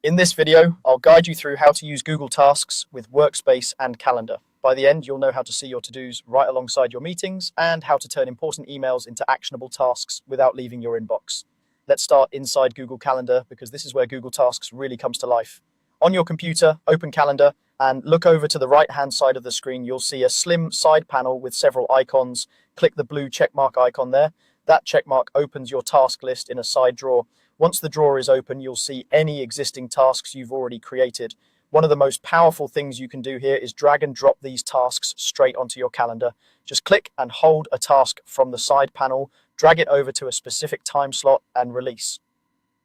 In this video, I'll guide you through how to use Google Tasks with Workspace and Calendar. By the end, you'll know how to see your to-dos right alongside your meetings and how to turn important emails into actionable tasks without leaving your inbox. Let's start inside Google Calendar because this is where Google Tasks really comes to life. On your computer, open Calendar and look over to the right-hand side of the screen. You'll see a slim side panel with several icons. Click the blue checkmark icon there. That checkmark opens your task list in a side drawer. Once the drawer is open, you'll see any existing tasks you've already created. One of the most powerful things you can do here is drag and drop these tasks straight onto your calendar. Just click and hold a task from the side panel, drag it over to a specific time slot and release.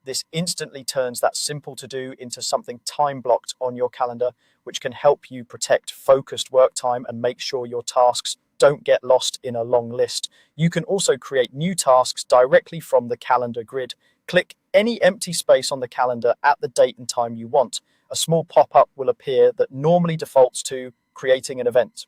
This instantly turns that simple to-do into something time-blocked on your calendar, which can help you protect focused work time and make sure your tasks don't get lost in a long list. You can also create new tasks directly from the calendar grid. Click any empty space on the calendar at the date and time you want. A small pop-up will appear that normally defaults to creating an event.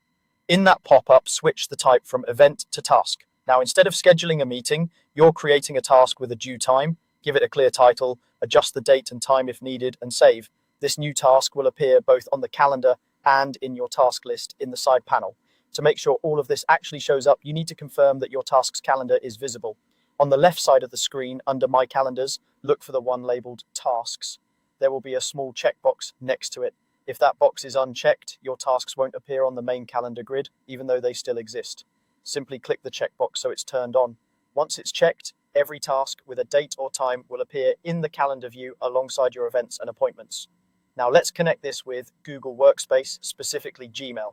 In that pop-up, switch the type from event to task. Now, instead of scheduling a meeting, you're creating a task with a due time. Give it a clear title, adjust the date and time if needed, and save. This new task will appear both on the calendar and in your task list in the side panel. To make sure all of this actually shows up, you need to confirm that your tasks calendar is visible. On the left side of the screen, under My Calendars, look for the one labeled Tasks. There will be a small checkbox next to it. If that box is unchecked, your tasks won't appear on the main calendar grid, even though they still exist. Simply click the checkbox so it's turned on. Once it's checked, every task with a date or time will appear in the calendar view alongside your events and appointments. Now let's connect this with Google Workspace, specifically Gmail.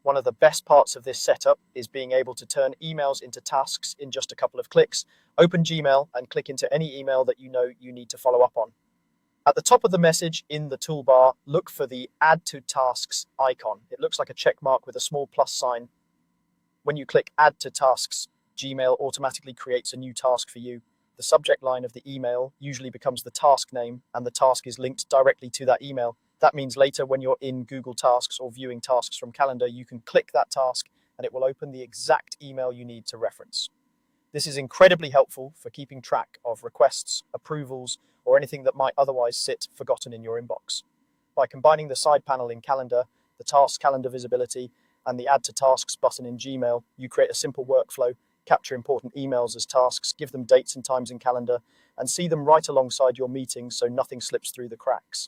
One of the best parts of this setup is being able to turn emails into tasks in just a couple of clicks. Open Gmail and click into any email that you know you need to follow up on. At the top of the message in the toolbar, look for the Add to Tasks icon. It looks like a check mark with a small plus sign. When you click Add to Tasks, Gmail automatically creates a new task for you. The subject line of the email usually becomes the task name, and the task is linked directly to that email. That means later when you're in Google Tasks or viewing tasks from Calendar, you can click that task and it will open the exact email you need to reference. This is incredibly helpful for keeping track of requests, approvals, or anything that might otherwise sit forgotten in your inbox. By combining the side panel in Calendar, the Task Calendar visibility, and the Add to Tasks button in Gmail, you create a simple workflow, capture important emails as tasks, give them dates and times in Calendar, and see them right alongside your meetings so nothing slips through the cracks.